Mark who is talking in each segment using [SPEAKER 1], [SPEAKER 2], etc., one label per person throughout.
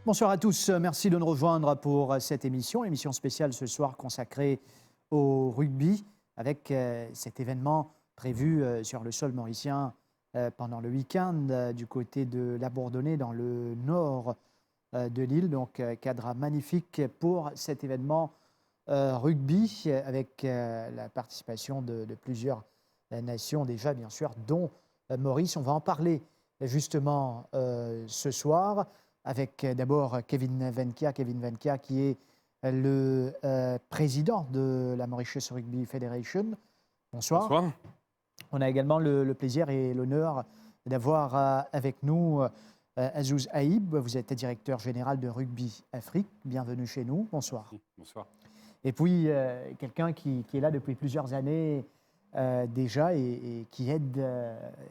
[SPEAKER 1] Bonsoir à tous, merci de nous rejoindre pour cette émission spéciale ce soir consacrée au rugby avec cet événement prévu sur le sol mauricien pendant le week-end du côté de la Bourdonnais dans le nord de l'île. Donc cadre magnifique pour cet événement rugby avec la participation de plusieurs nations déjà bien sûr, dont Maurice. On va en parler justement ce soir avec d'abord Kevin Venkia qui est le président de la Mauritius Rugby Federation. Bonsoir.
[SPEAKER 2] Bonsoir.
[SPEAKER 1] On a également le plaisir et l'honneur d'avoir avec nous Azouz Aïb. Vous êtes directeur général de Rugby Afrique. Bienvenue chez nous. Bonsoir.
[SPEAKER 2] Bonsoir.
[SPEAKER 1] Et puis, quelqu'un qui est là depuis plusieurs années déjà et qui aide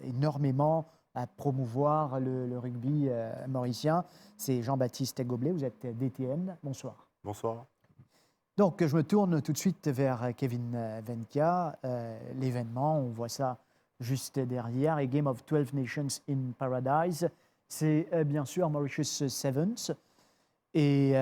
[SPEAKER 1] énormément à promouvoir le rugby mauricien, c'est Jean-Baptiste Goblet. Vous êtes DTN. Bonsoir.
[SPEAKER 3] Bonsoir.
[SPEAKER 1] Donc, je me tourne tout de suite vers Kevin Venkia. L'événement, on voit ça juste derrière, A Game of 12 Nations in Paradise. C'est bien sûr Mauritius Sevens. Et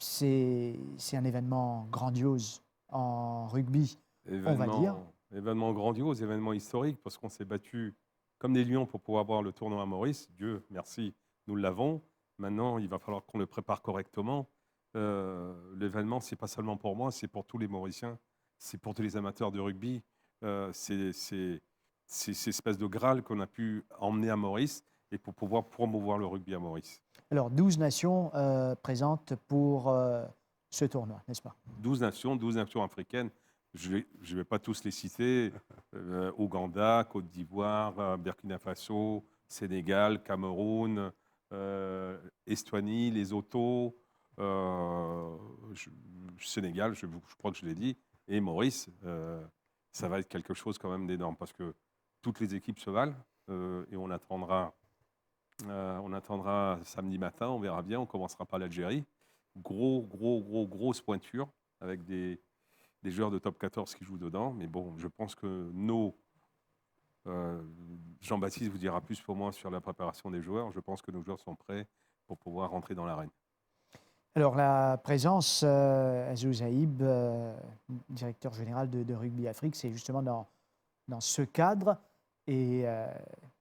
[SPEAKER 1] c'est un événement grandiose en rugby, on va dire.
[SPEAKER 2] Événement grandiose, événement historique, parce qu'on s'est battu comme des lions pour pouvoir avoir le tournoi à Maurice. Dieu merci, nous l'avons. Maintenant, il va falloir qu'on le prépare correctement. L'événement, ce n'est pas seulement pour moi, c'est pour tous les Mauriciens, c'est pour tous les amateurs de rugby. C'est cette espèce de Graal qu'on a pu emmener à Maurice et pour pouvoir promouvoir le rugby à Maurice.
[SPEAKER 1] Alors, 12 nations présentes pour ce tournoi, n'est-ce pas?
[SPEAKER 2] 12 nations africaines. Je ne vais pas tous les citer. Ouganda, Côte d'Ivoire, Burkina Faso, Sénégal, Cameroun, Estonie, Lesotho, Sénégal, je crois que je l'ai dit, et Maurice. Ça va être quelque chose quand même d'énorme parce que toutes les équipes se valent et on attendra samedi matin, on verra bien, on commencera par l'Algérie. Grosse pointure avec des joueurs de top 14 qui jouent dedans. Mais bon, je pense que Jean-Baptiste vous dira plus pour moi sur la préparation des joueurs. Je pense que nos joueurs sont prêts pour pouvoir rentrer dans l'arène.
[SPEAKER 1] Alors, la présence, Azouz Aïb, directeur général de Rugby Afrique, c'est justement dans ce cadre. Et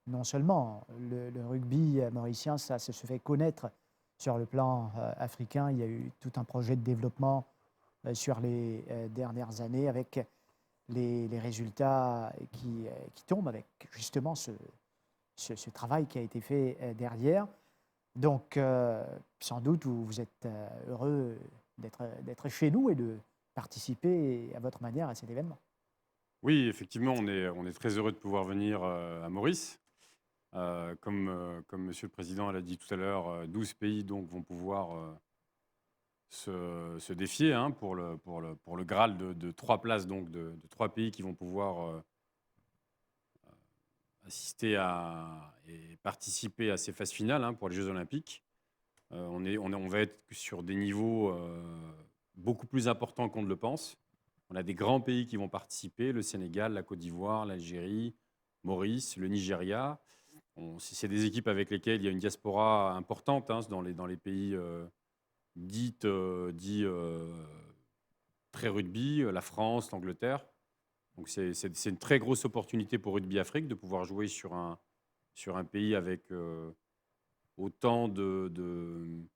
[SPEAKER 1] non seulement le rugby mauricien, ça se fait connaître sur le plan africain. Il y a eu tout un projet de développement sur les dernières années avec les résultats qui tombent avec justement ce travail qui a été fait derrière. Donc, sans doute, vous êtes heureux d'être chez nous et de participer à votre manière à cet événement.
[SPEAKER 3] Oui, effectivement, on est très heureux de pouvoir venir à Maurice. Comme Monsieur le Président l'a dit tout à l'heure, 12 pays donc, vont pouvoir se défier pour le Graal de 3 places, donc de 3 pays qui vont pouvoir assister et participer à ces phases finales pour les Jeux Olympiques. On va être sur des niveaux beaucoup plus importants qu'on ne le pense. On a des grands pays qui vont participer, le Sénégal, la Côte d'Ivoire, l'Algérie, Maurice, le Nigeria. C'est des équipes avec lesquelles il y a une diaspora importante dans les pays dits très rugby, la France, l'Angleterre. Donc c'est une très grosse opportunité pour Rugby Afrique de pouvoir jouer sur un pays avec autant de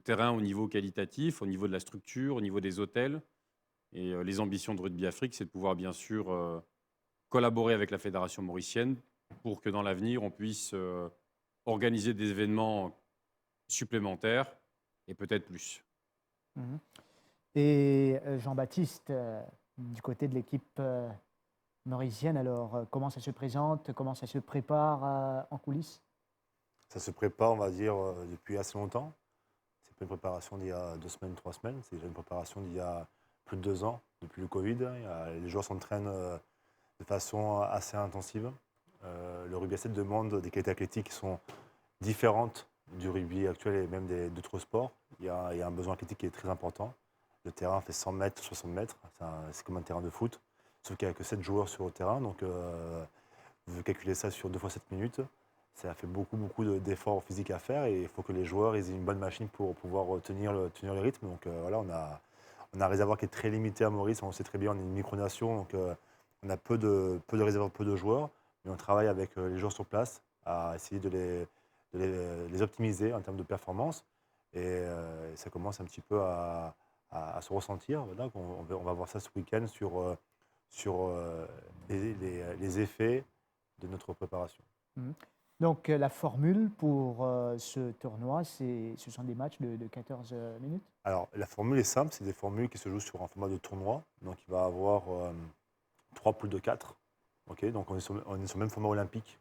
[SPEAKER 3] terrain au niveau qualitatif, au niveau de la structure, au niveau des hôtels. Et les ambitions de Rugby Afrique, c'est de pouvoir bien sûr collaborer avec la Fédération mauricienne pour que dans l'avenir, on puisse organiser des événements supplémentaires et peut-être plus.
[SPEAKER 1] Et Jean-Baptiste, du côté de l'équipe mauricienne, alors comment ça se présente, comment ça se prépare en coulisses?
[SPEAKER 4] Ça se prépare, on va dire, depuis assez longtemps. C'est pas une préparation d'il y a 2 semaines, 3 semaines. C'est déjà une préparation d'il y a plus de 2 ans, depuis le Covid. Les joueurs s'entraînent de façon assez intensive. Le rugby à 7 demande des qualités athlétiques qui sont différentes du rugby actuel et même d'autres sports. Il y a un besoin athlétique qui est très important. Le terrain fait 100 mètres, 60 mètres. C'est comme un terrain de foot. Sauf qu'il n'y a que 7 joueurs sur le terrain. Donc, vous calculez ça sur 2 fois 7 minutes. ça fait beaucoup d'efforts physiques à faire et il faut que les joueurs aient une bonne machine pour pouvoir tenir le rythme. Donc voilà, on a un réservoir qui est très limité à Maurice. On le sait très bien, on est une micronation, donc on a peu de réservoirs, peu de joueurs. Mais on travaille avec les joueurs sur place à essayer de les optimiser en termes de performance. Et ça commence un petit peu à se ressentir. Voilà, on va voir ça ce week-end sur les effets de notre préparation.
[SPEAKER 1] Donc, la formule pour ce tournoi, ce sont des matchs de 14 minutes?
[SPEAKER 4] Alors, la formule est simple, c'est des formules qui se jouent sur un format de tournoi. Donc, il va y avoir 3 poules de 4. Okay, donc, on est sur le même format olympique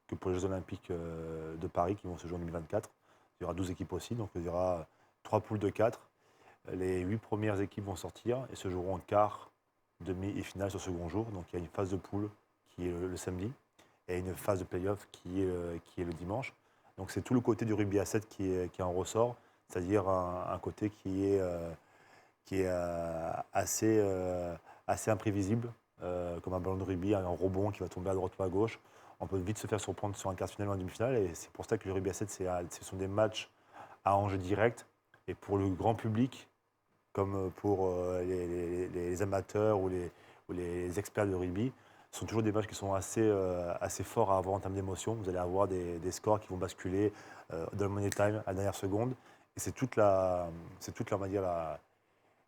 [SPEAKER 4] que pour les Jeux Olympiques de Paris qui vont se jouer en 2024. Il y aura 12 équipes aussi, donc il y aura 3 poules de 4. Les 8 premières équipes vont sortir et se joueront en quart, demi et finale sur le second jour. Donc, il y a une phase de poule qui est le samedi et une phase de play-off qui est le dimanche. Donc c'est tout le côté du rugby à 7 qui en ressort, c'est-à-dire un côté qui est assez imprévisible, comme un ballon de rugby, un rebond qui va tomber à droite ou à gauche. On peut vite se faire surprendre sur un quart de finale ou en demi-finale, et c'est pour ça que le rugby à 7, ce sont des matchs à enjeu direct, et pour le grand public, comme pour les amateurs ou les experts de rugby, ce sont toujours des matchs qui sont assez forts à avoir en termes d'émotion. Vous allez avoir des scores qui vont basculer dans le money time à la dernière seconde. Et c'est toute la on va dire,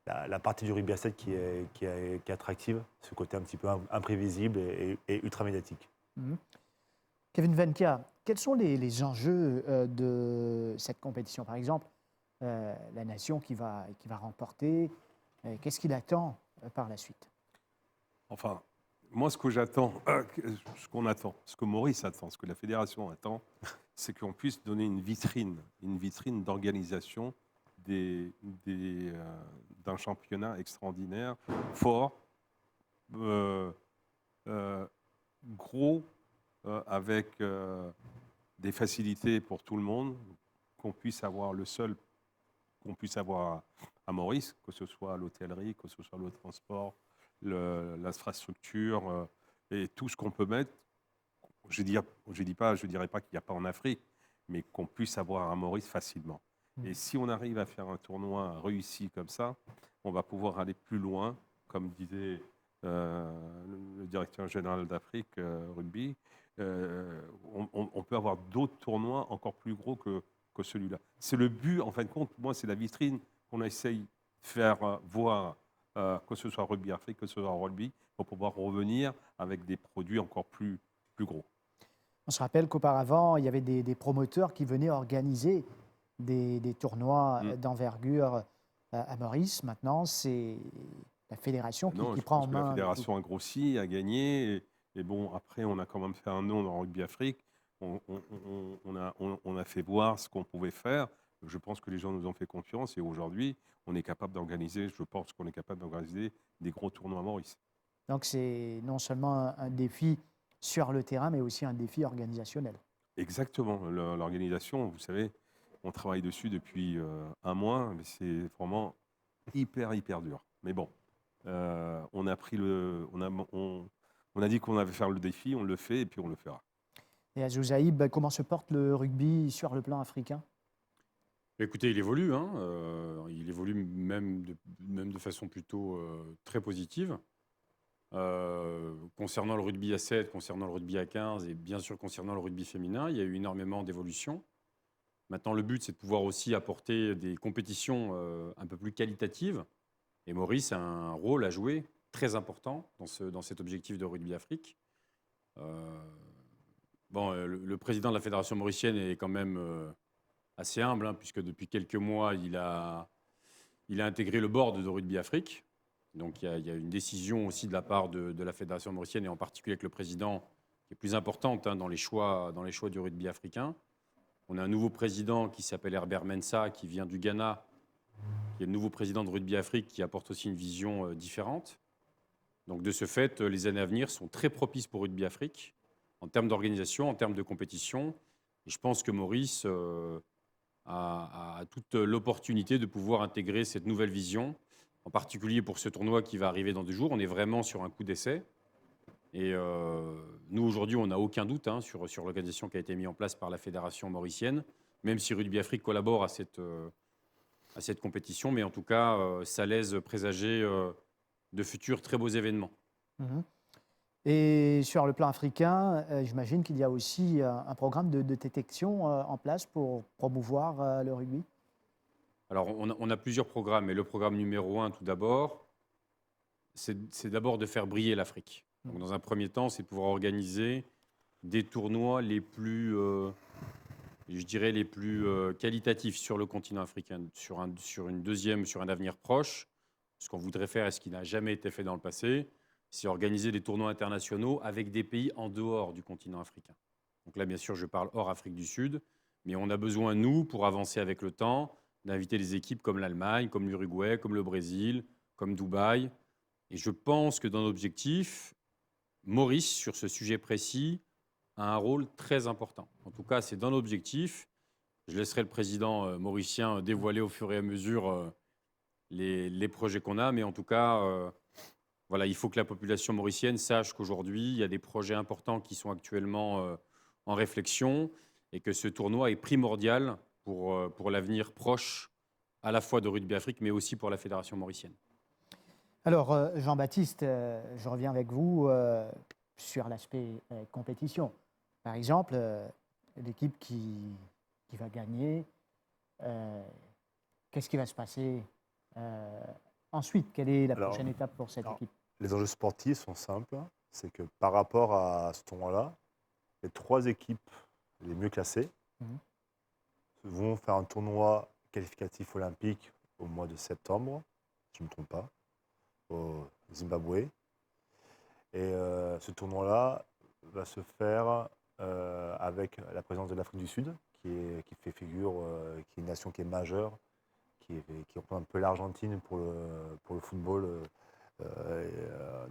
[SPEAKER 4] la partie du rugby à 7 qui est attractive, ce côté un petit peu imprévisible et ultra médiatique.
[SPEAKER 1] Kevin Venkia, quels sont les enjeux de cette compétition? Par exemple, la nation qui va remporter, qu'est-ce qu'il attend par la suite?
[SPEAKER 2] Enfin, moi, ce que j'attends, ce qu'on attend, ce que Maurice attend, ce que la fédération attend, c'est qu'on puisse donner une vitrine d'organisation d'un championnat extraordinaire, fort, gros, avec des facilités pour tout le monde, qu'on puisse avoir qu'on puisse avoir à Maurice, que ce soit l'hôtellerie, que ce soit le transport, l'infrastructure et tout ce qu'on peut mettre. Je ne dirais pas qu'il n'y a pas en Afrique, mais qu'on puisse avoir à Maurice facilement. Et si on arrive à faire un tournoi réussi comme ça, on va pouvoir aller plus loin, comme disait le directeur général d'Afrique Rugby. On peut avoir d'autres tournois encore plus gros que celui-là. C'est le but, en fin de compte, moi, c'est la vitrine qu'on essaye de faire voir, que ce soit Rugby Afrique, que ce soit Rugby, pour pouvoir revenir avec des produits encore plus gros.
[SPEAKER 1] On se rappelle qu'auparavant, il y avait des promoteurs qui venaient organiser des tournois d'envergure à Maurice. Maintenant, c'est la fédération qui prend en main.
[SPEAKER 2] La fédération a grossi, a gagné. Et bon, après, on a quand même fait un nom dans Rugby Afrique. On a fait voir ce qu'on pouvait faire. Je pense que les gens nous ont fait confiance. Et aujourd'hui, on est capable d'organiser, je pense qu'on est capable d'organiser des gros tournois à Maurice.
[SPEAKER 1] Donc, c'est non seulement un défi sur le terrain, mais aussi un défi organisationnel.
[SPEAKER 2] Exactement. L'organisation, vous savez, on travaille dessus depuis un mois, mais c'est vraiment hyper dur. Mais bon, on a dit qu'on allait faire le défi, on le fait et puis on le fera.
[SPEAKER 1] Et Azouzaïb, comment se porte le rugby sur le plan africain?
[SPEAKER 3] Écoutez, il évolue. Il évolue même de façon plutôt très positive. Concernant le rugby à 7, concernant le rugby à 15 et bien sûr concernant le rugby féminin, il y a eu énormément d'évolution. Maintenant, le but, c'est de pouvoir aussi apporter des compétitions un peu plus qualitatives. Et Maurice a un rôle à jouer très important dans cet objectif de rugby Afrique. Le président de la fédération mauricienne est quand même assez humble, puisque depuis quelques mois, il a intégré le board de Rugby Afrique. Donc il y a une décision aussi de la part de la fédération mauricienne, et en particulier avec le président, qui est plus importante dans les choix du rugby africain. On a un nouveau président qui s'appelle Herbert Mensah, qui vient du Ghana, qui est le nouveau président de Rugby Afrique, qui apporte aussi une vision différente. Donc de ce fait, les années à venir sont très propices pour Rugby Afrique, en termes d'organisation, en termes de compétition. Et je pense que Maurice a toute l'opportunité de pouvoir intégrer cette nouvelle vision, en particulier pour ce tournoi qui va arriver dans 2 jours. On est vraiment sur un coup d'essai. Et nous, aujourd'hui, on n'a aucun doute sur l'organisation qui a été mise en place par la fédération mauricienne, même si Rugby Afrique collabore à cette compétition. Mais en tout cas, ça laisse présager de futurs très beaux événements.
[SPEAKER 1] Mhm. Et sur le plan africain, j'imagine qu'il y a aussi un programme de détection en place pour promouvoir le rugby.
[SPEAKER 3] Alors, on a plusieurs programmes, mais le programme numéro 1, tout d'abord, c'est d'abord de faire briller l'Afrique. Donc, dans un premier temps, c'est de pouvoir organiser des tournois les plus, je dirais, les plus qualitatifs sur le continent africain, sur un avenir proche. Ce qu'on voudrait faire, et ce qui n'a jamais été fait dans le passé, c'est organiser des tournois internationaux avec des pays en dehors du continent africain. Donc là, bien sûr, je parle hors Afrique du Sud, mais on a besoin, nous, pour avancer avec le temps, d'inviter des équipes comme l'Allemagne, comme l'Uruguay, comme le Brésil, comme Dubaï. Et je pense que dans l'objectif, Maurice, sur ce sujet précis, a un rôle très important. En tout cas, c'est dans l'objectif. Je laisserai le président mauricien dévoiler au fur et à mesure les projets qu'on a, mais en tout cas, voilà, il faut que la population mauricienne sache qu'aujourd'hui, il y a des projets importants qui sont actuellement en réflexion et que ce tournoi est primordial pour l'avenir proche à la fois de Rugby Afrique, mais aussi pour la fédération mauricienne.
[SPEAKER 1] Alors, Jean-Baptiste, je reviens avec vous sur l'aspect compétition. Par exemple, l'équipe qui va gagner, qu'est-ce qui va se passer ensuite? Quelle est la prochaine étape pour cette équipe?
[SPEAKER 4] Les enjeux sportifs sont simples. C'est que par rapport à ce tournoi-là, les 3 équipes les mieux classées vont faire un tournoi qualificatif olympique au mois de septembre, si je ne me trompe pas, au Zimbabwe. Et ce tournoi-là va se faire avec la présence de l'Afrique du Sud, qui fait figure, qui est une nation qui est majeure, qui reprend un peu l'Argentine pour le football,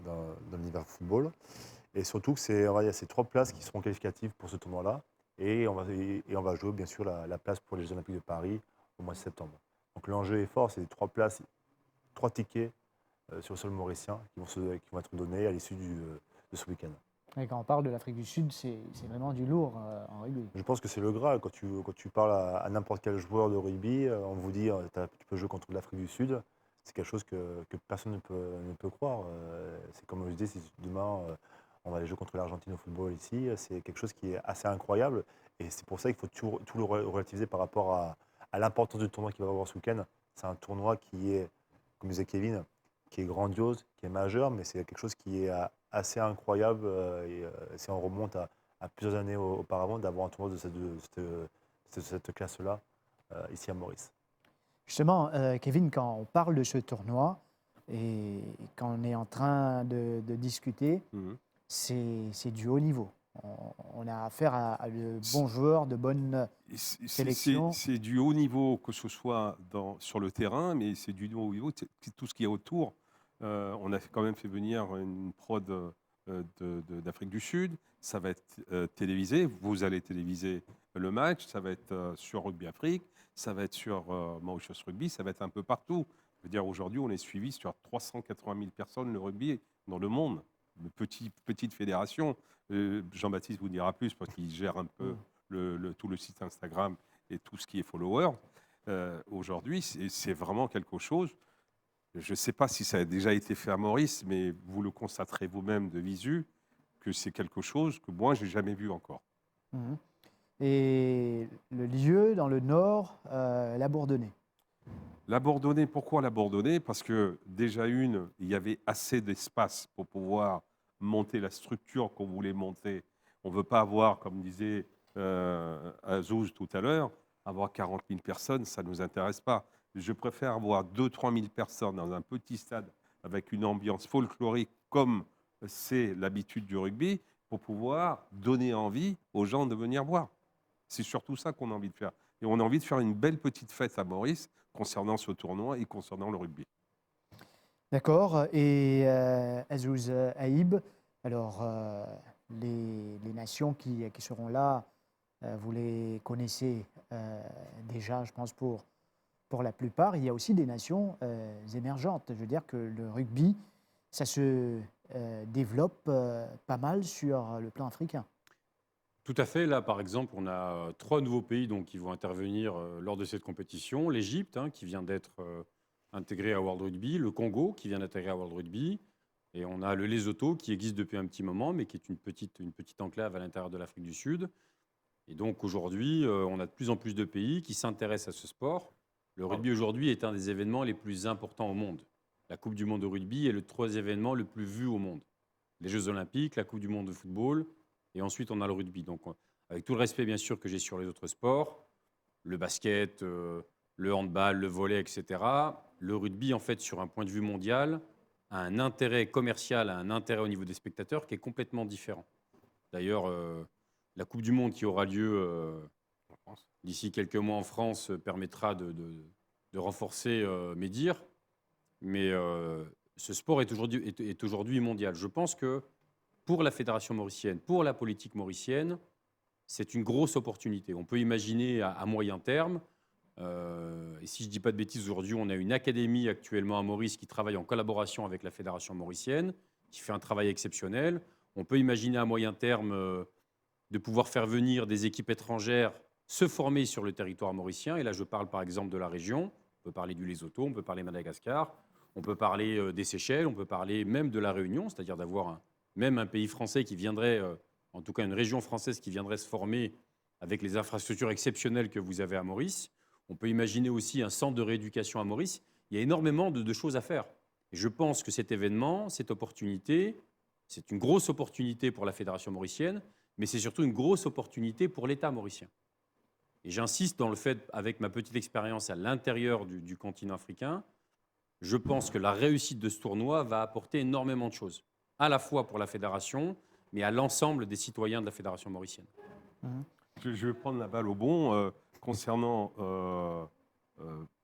[SPEAKER 4] dans l'univers football. Et surtout, il y a ces 3 places qui seront qualificatives pour ce tournoi-là. Et on va jouer, bien sûr, la place pour les Jeux Olympiques de Paris au mois de septembre. Donc l'enjeu est fort, c'est 3 places, 3 tickets sur le sol mauricien qui vont être donnés à l'issue de ce week-end.
[SPEAKER 1] Et quand on parle de l'Afrique du Sud, c'est vraiment du lourd en rugby.
[SPEAKER 4] Je pense que c'est le Graal. Quand tu parles à n'importe quel joueur de rugby, on vous dit tu peux jouer contre l'Afrique du Sud. C'est quelque chose que personne ne peut croire. C'est comme je dis, si demain on va aller jouer contre l'Argentine au football ici, c'est quelque chose qui est assez incroyable. Et c'est pour ça qu'il faut tout le relativiser par rapport à l'importance du tournoi qu'il va y avoir ce week-end. C'est un tournoi qui est, comme disait Kevin, qui est grandiose, qui est majeur, mais c'est quelque chose qui est assez incroyable. Si on remonte à plusieurs années auparavant, d'avoir un tournoi de cette classe-là ici à Maurice.
[SPEAKER 1] Justement, Kevin, quand on parle de ce tournoi et quand on est en train de discuter, c'est du haut niveau. On a affaire à de bons joueurs, de bonnes sélections.
[SPEAKER 2] C'est du haut niveau, que ce soit sur le terrain, mais c'est du haut niveau, c'est tout ce qui est autour. On a quand même fait venir une prod d'Afrique du Sud. Ça va être télévisé. Vous allez téléviser le match. Ça va être sur Rugby Afrique. Ça va être sur Mauritius Rugby. Ça va être un peu partout. Je veux dire, aujourd'hui, on est suivi sur 380 000 personnes le rugby dans le monde. Une petite fédération. Jean-Baptiste vous dira plus parce qu'il gère un peu tout le site Instagram et tout ce qui est followers. Aujourd'hui, c'est vraiment quelque chose. Je ne sais pas si ça a déjà été fait à Maurice, mais vous le constaterez vous-même de visu, que c'est quelque chose que moi, je n'ai jamais vu encore.
[SPEAKER 1] Et le lieu dans le nord, la Bourdonnais.
[SPEAKER 2] La Bourdonnais, pourquoi la Bourdonnais? Parce que déjà il y avait assez d'espace pour pouvoir monter la structure qu'on voulait monter. On ne veut pas avoir, comme disait Azouz tout à l'heure, avoir 40 000 personnes, ça ne nous intéresse pas. Je préfère avoir 2 000 à 3 000 personnes dans un petit stade avec une ambiance folklorique comme c'est l'habitude du rugby pour pouvoir donner envie aux gens de venir voir. C'est surtout ça qu'on a envie de faire. Et on a envie de faire une belle petite fête à Maurice concernant ce tournoi et concernant le rugby.
[SPEAKER 1] D'accord. Et Azouz Aïb, alors les nations qui seront là, vous les connaissez déjà, je pense, pour la plupart. Il y a aussi des nations émergentes. Je veux dire que le rugby, ça se développe pas mal sur le plan africain.
[SPEAKER 3] Tout à fait. Là, par exemple, on a 3 nouveaux pays donc, qui vont intervenir lors de cette compétition. L'Égypte, hein, qui vient d'être intégré à World Rugby. Le Congo, qui vient d'intégrer à World Rugby. Et on a le Lesotho, qui existe depuis un petit moment, mais qui est une petite enclave à l'intérieur de l'Afrique du Sud. Et donc, aujourd'hui, on a de plus en plus de pays qui s'intéressent à ce sport. Le rugby, aujourd'hui, est un des événements les plus importants au monde. La Coupe du monde de rugby est le 3e événement le plus vu au monde. Les Jeux Olympiques, la Coupe du monde de football, et ensuite, on a le rugby. Donc, avec tout le respect, bien sûr, que j'ai sur les autres sports, le basket, le handball, le volley, etc., le rugby, en fait, sur un point de vue mondial, a un intérêt commercial, a un intérêt au niveau des spectateurs qui est complètement différent. D'ailleurs, la Coupe du monde qui aura lieu d'ici quelques mois en France permettra de renforcer mes dires. Mais ce sport est aujourd'hui mondial. Je pense que pour la Fédération mauricienne, pour la politique mauricienne, c'est une grosse opportunité. On peut imaginer à moyen terme, et si je ne dis pas de bêtises, aujourd'hui, on a une académie actuellement à Maurice qui travaille en collaboration avec la Fédération mauricienne, qui fait un travail exceptionnel. On peut imaginer à moyen terme de pouvoir faire venir des équipes étrangères se former sur le territoire mauricien. Et là, je parle par exemple de la région. On peut parler du Lesotho, on peut parler de Madagascar, on peut parler des Seychelles, on peut parler même de la Réunion, c'est-à-dire d'avoir même un pays français qui viendrait, en tout cas une région française qui viendrait se former avec les infrastructures exceptionnelles que vous avez à Maurice. On peut imaginer aussi un centre de rééducation à Maurice. Il y a énormément de choses à faire. Et je pense que cet événement, cette opportunité, c'est une grosse opportunité pour la Fédération mauricienne, mais c'est surtout une grosse opportunité pour l'État mauricien. Et j'insiste dans le fait, avec ma petite expérience à l'intérieur du continent africain, je pense que la réussite de ce tournoi va apporter énormément de choses, à la fois pour la Fédération, mais à l'ensemble des citoyens de la Fédération mauricienne.
[SPEAKER 2] Je vais prendre la balle au bon. Concernant,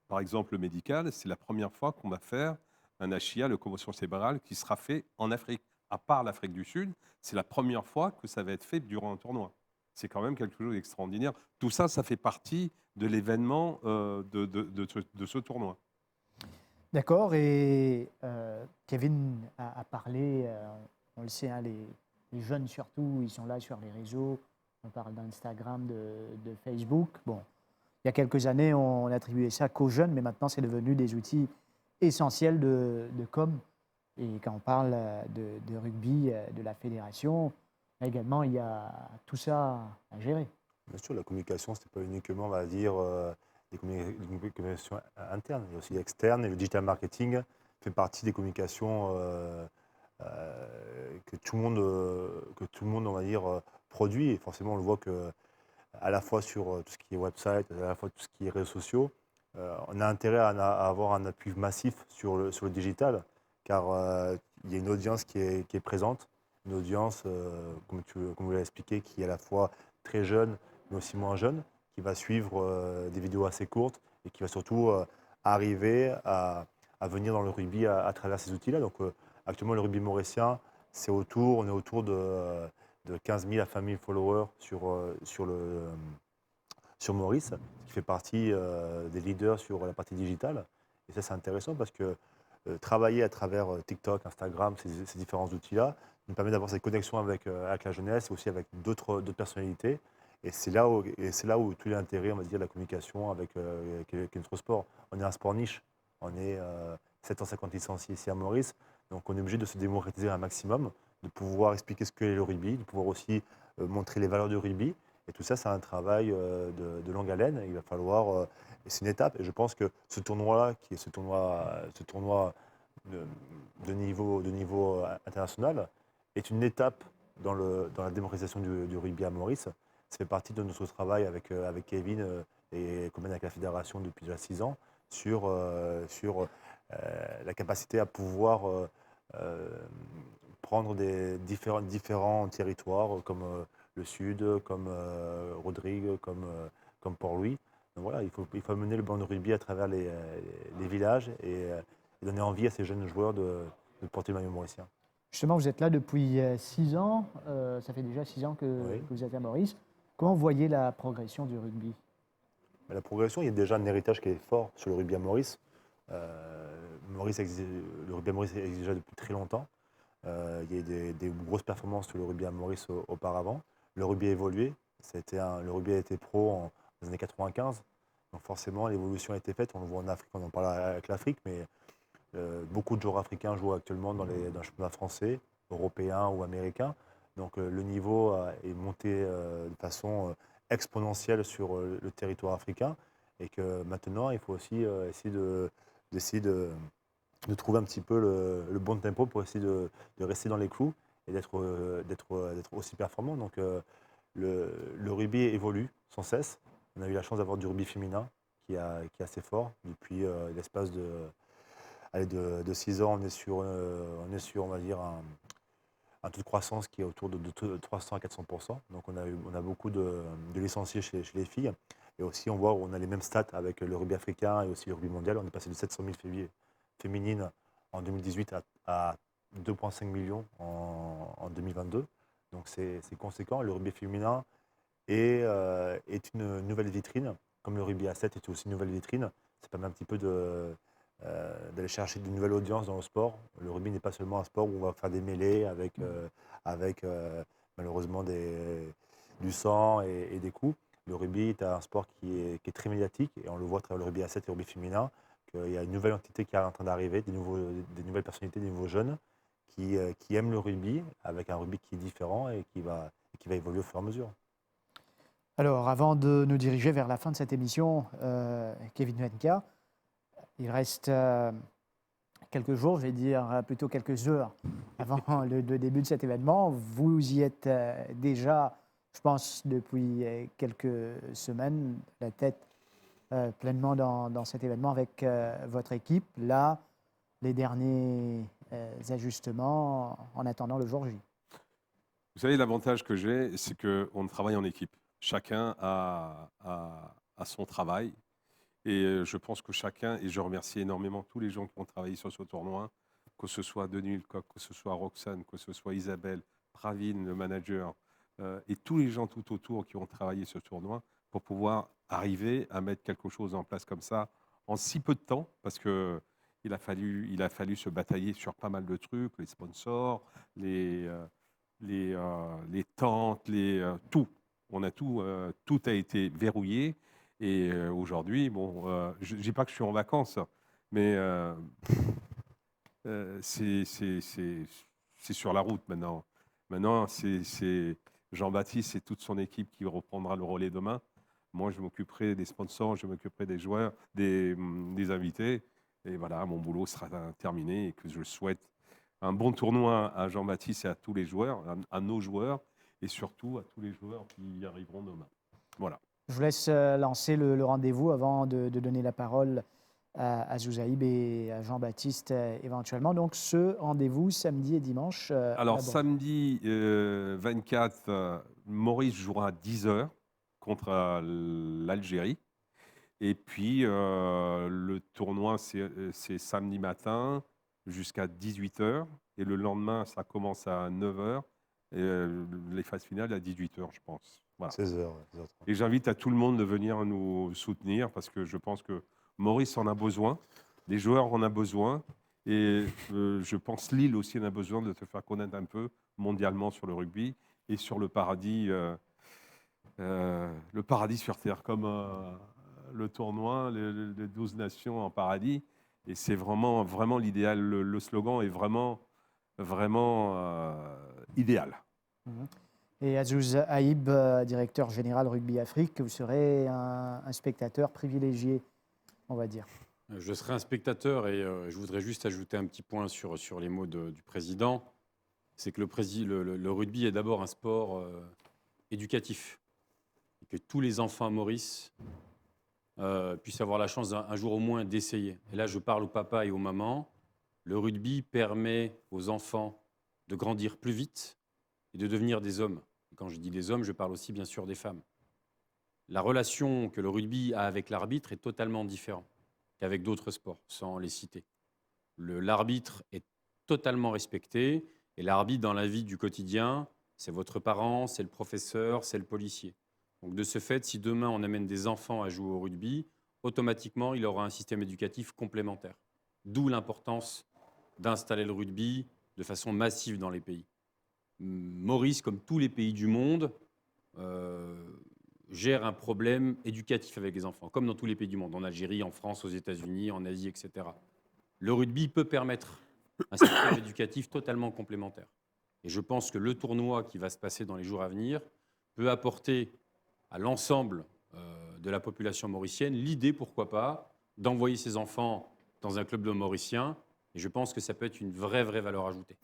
[SPEAKER 2] par exemple, le médical, c'est la première fois qu'on va faire un HIA, le commotion cérébrale, qui sera fait en Afrique. À part l'Afrique du Sud, c'est la première fois que ça va être fait durant un tournoi. C'est quand même quelque chose d'extraordinaire. Tout ça, ça fait partie de l'événement de ce tournoi.
[SPEAKER 1] D'accord, et Kevin a parlé, on le sait, hein, les jeunes surtout, ils sont là sur les réseaux, on parle d'Instagram, de Facebook. Bon, il y a quelques années, on attribuait ça qu'aux jeunes, mais maintenant, c'est devenu des outils essentiels de com. Et quand on parle de rugby, de la fédération, là également, il y a tout ça à gérer.
[SPEAKER 4] Bien sûr, la communication, ce n'est pas uniquement, on va dire, des communications internes, il y a aussi externes. Et le digital marketing fait partie des communications que tout le monde, on va dire, produit. Et forcément, on le voit que à la fois sur tout ce qui est website, à la fois tout ce qui est réseaux sociaux, on a intérêt à avoir un appui massif sur le digital, car il y a une audience qui est présente, une audience, comme vous l'avez expliqué, qui est à la fois très jeune, mais aussi moins jeune, qui va suivre des vidéos assez courtes et qui va surtout arriver à venir dans le rugby à travers ces outils-là. Donc actuellement, le rugby mauricien, on est autour de 15 000 à 20 000 followers sur Maurice, qui fait partie des leaders sur la partie digitale. Et ça, c'est intéressant parce que travailler à travers TikTok, Instagram, ces différents outils-là, nous permet d'avoir cette connexion avec la jeunesse et aussi avec d'autres personnalités. Et c'est là où tout l'intérêt, on va dire, de la communication avec notre sport. On est un sport niche. On est 750 licenciés ici à Maurice. Donc on est obligé de se démocratiser un maximum, de pouvoir expliquer ce qu'est le rugby, de pouvoir aussi montrer les valeurs du rugby. Et tout ça, c'est un travail de longue haleine. Il va falloir, et c'est une étape. Et je pense que ce tournoi-là, qui est ce tournoi de niveau international, est une étape dans la démocratisation du rugby à Maurice. Ça fait partie de notre travail avec Kevin et comme avec la fédération depuis déjà 6 ans sur la capacité à pouvoir prendre des différents territoires comme le Sud, comme Rodrigue, comme Port-Louis. Donc voilà, il faut mener le banc de rugby à travers les villages et donner envie à ces jeunes joueurs de porter le maillot mauricien.
[SPEAKER 1] Justement, vous êtes là depuis 6 ans, ça fait déjà 6 ans que vous êtes à Maurice. Comment vous voyez la progression du rugby ?
[SPEAKER 4] La progression, il y a déjà un héritage qui est fort sur le rugby à Maurice. Le rugby à Maurice existe déjà depuis très longtemps. Il y a eu des grosses performances sur le rugby à Maurice auparavant. Le rugby a évolué. Le rugby a été pro dans les années 95. Donc forcément, l'évolution a été faite. On le voit en Afrique, on en parle avec l'Afrique, mais beaucoup de joueurs africains jouent actuellement dans les championnats français, européens ou américains. Donc le niveau est monté de façon exponentielle sur le territoire africain. Et que maintenant, il faut aussi essayer de trouver un petit peu le bon tempo pour essayer de rester dans les clous et d'être aussi performant. Donc le rugby évolue sans cesse. On a eu la chance d'avoir du rugby féminin qui est assez fort. Depuis l'espace de 6 ans, on est sur, on va dire, un taux de croissance qui est autour de 300 à 400%. Donc on a beaucoup de licenciés chez les filles. Et aussi, on a les mêmes stats avec le rugby africain et aussi le rugby mondial. On est passé de 700 000 féminines en 2018 à 2,5 millions en 2022. Donc c'est conséquent. Le rugby féminin est une nouvelle vitrine, comme le rugby à 7 est aussi une nouvelle vitrine. Ça permet un petit peu d'aller chercher de nouvelles audiences dans le sport. Le rugby n'est pas seulement un sport où on va faire des mêlées avec malheureusement du sang et des coups. Le rugby est un sport qui est très médiatique et on le voit à travers le rugby à 7 et le rugby féminin, qu'il y a une nouvelle entité qui est en train d'arriver, des nouvelles personnalités, des nouveaux jeunes qui aiment le rugby, avec un rugby qui est différent et qui va évoluer au fur et à mesure.
[SPEAKER 1] Alors, avant de nous diriger vers la fin de cette émission, Kevin Wenka, il reste quelques jours, je vais dire plutôt quelques heures avant le début de cet événement. Vous y êtes déjà, je pense, depuis quelques semaines, la tête pleinement dans cet événement avec votre équipe. Là, les derniers ajustements en attendant le jour J.
[SPEAKER 2] Vous savez, l'avantage que j'ai, c'est qu'on travaille en équipe. Chacun a son travail. Et je pense que chacun, et je remercie énormément tous les gens qui ont travaillé sur ce tournoi, que ce soit Denis Hulcock, que ce soit Roxane, que ce soit Isabelle, Pravin, le manager, et tous les gens tout autour qui ont travaillé ce tournoi pour pouvoir arriver à mettre quelque chose en place comme ça en si peu de temps, parce qu'il a fallu se batailler sur pas mal de trucs, les sponsors, les tentes, tout. On a tout a été verrouillé. Et aujourd'hui, bon, je ne dis pas que je suis en vacances, mais c'est sur la route maintenant. Maintenant, c'est Jean-Baptiste et toute son équipe qui reprendra le relais demain. Moi, je m'occuperai des sponsors, je m'occuperai des joueurs, des invités. Et voilà, mon boulot sera terminé et que je souhaite un bon tournoi à Jean-Baptiste et à tous les joueurs, à nos joueurs, et surtout à tous les joueurs qui y arriveront demain. Voilà.
[SPEAKER 1] Je vous laisse lancer le rendez-vous avant de donner la parole à Zouzaïb et à Jean-Baptiste éventuellement. Donc, ce rendez-vous samedi et dimanche.
[SPEAKER 2] Alors, samedi 24, Maurice jouera à 10h contre l'Algérie. Et puis, le tournoi, c'est samedi matin jusqu'à 18h. Et le lendemain, ça commence à 9h. Et les phases finales à 18h, je pense. Voilà.
[SPEAKER 4] 16h.
[SPEAKER 2] Et j'invite à tout le monde de venir nous soutenir parce que je pense que Maurice en a besoin, les joueurs en ont besoin et je pense Lille aussi en a besoin de te faire connaître un peu mondialement sur le rugby et sur le paradis sur Terre, comme le tournoi, les 12 nations en paradis. Et c'est vraiment, vraiment l'idéal. Le slogan est vraiment, vraiment idéal.
[SPEAKER 1] Et Azouz Aïb, directeur général Rugby Afrique, vous serez un spectateur privilégié, on va dire.
[SPEAKER 3] Je serai un spectateur et je voudrais juste ajouter un petit point sur les mots du président. C'est que le rugby est d'abord un sport éducatif. Et que tous les enfants à Maurice puissent avoir la chance un jour au moins d'essayer. Et là, je parle aux papas et aux mamans. Le rugby permet aux enfants de grandir plus vite et de devenir des hommes. Et quand je dis des hommes, je parle aussi bien sûr des femmes. La relation que le rugby a avec l'arbitre est totalement différente qu'avec d'autres sports, sans les citer. L'arbitre est totalement respecté, et l'arbitre dans la vie du quotidien, c'est votre parent, c'est le professeur, c'est le policier. Donc de ce fait, si demain on amène des enfants à jouer au rugby, automatiquement il aura un système éducatif complémentaire. D'où l'importance d'installer le rugby de façon massive dans les pays. Maurice, comme tous les pays du monde, gère un problème éducatif avec les enfants, comme dans tous les pays du monde, en Algérie, en France, aux États-Unis, en Asie, etc. Le rugby peut permettre un secteur éducatif totalement complémentaire. Et je pense que le tournoi qui va se passer dans les jours à venir peut apporter à l'ensemble de la population mauricienne l'idée, pourquoi pas, d'envoyer ses enfants dans un club de mauricien. Et je pense que ça peut être une vraie valeur ajoutée.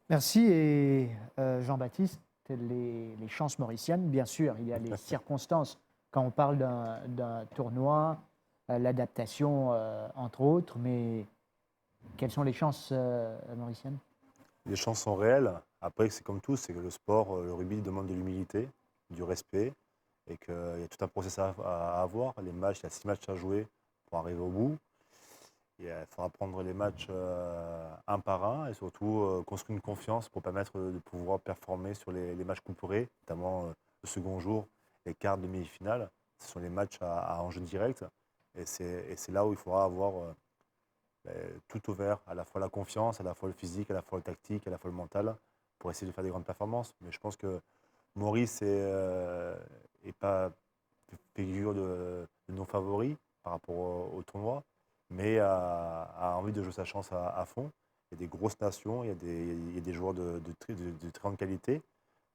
[SPEAKER 1] Merci. Et Jean-Baptiste, les chances mauriciennes, bien sûr, il y a les circonstances. Quand on parle d'un tournoi, l'adaptation, entre autres, mais quelles sont les chances mauriciennes?
[SPEAKER 4] Les chances sont réelles. Après, c'est comme tout, c'est que le sport, le rugby demande de l'humilité, du respect, et qu'il y a tout un process à avoir. Les matchs, il y a 6 matchs à jouer pour arriver au bout. Il faudra prendre les matchs un par un et surtout construire une confiance pour permettre de pouvoir performer sur les matchs couperés, notamment le second jour, les quarts, demi-finales. Ce sont les matchs à enjeu direct. Et c'est là où il faudra avoir tout ouvert, à la fois la confiance, à la fois le physique, à la fois le tactique, à la fois le mental, pour essayer de faire des grandes performances. Mais je pense que Maurice est pas figure de non-favori par rapport au tournoi, mais a envie de jouer sa chance à fond. Il y a des grosses nations, il y a des joueurs de très grande qualité,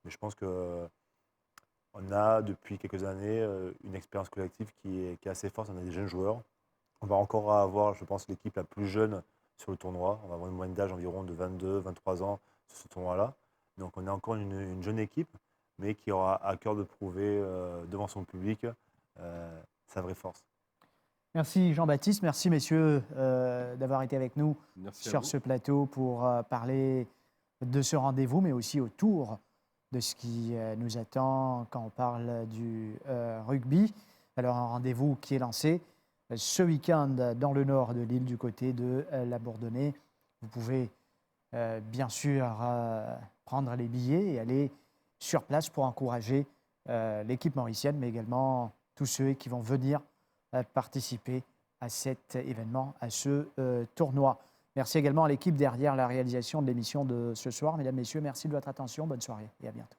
[SPEAKER 4] mais je pense qu'on a depuis quelques années une expérience collective qui est assez forte. On a des jeunes joueurs. On va encore avoir, je pense, l'équipe la plus jeune sur le tournoi. On va avoir une moyenne d'âge environ de 22, 23 ans sur ce tournoi-là. Donc on a encore une jeune équipe, mais qui aura à cœur de prouver devant son public sa vraie force.
[SPEAKER 1] Merci Jean-Baptiste, merci messieurs d'avoir été avec nous
[SPEAKER 2] Merci à
[SPEAKER 1] sur
[SPEAKER 2] vous.
[SPEAKER 1] ce plateau pour parler de ce rendez-vous, mais aussi autour de ce qui nous attend quand on parle du rugby. Alors un rendez-vous qui est lancé ce week-end dans le nord de l'île, du côté de la Bourdonnais. Vous pouvez bien sûr prendre les billets et aller sur place pour encourager l'équipe mauricienne, mais également tous ceux qui vont venir participer à cet événement, à ce tournoi. Merci également à l'équipe derrière la réalisation de l'émission de ce soir. Mesdames, Messieurs, merci de votre attention. Bonne soirée et à bientôt.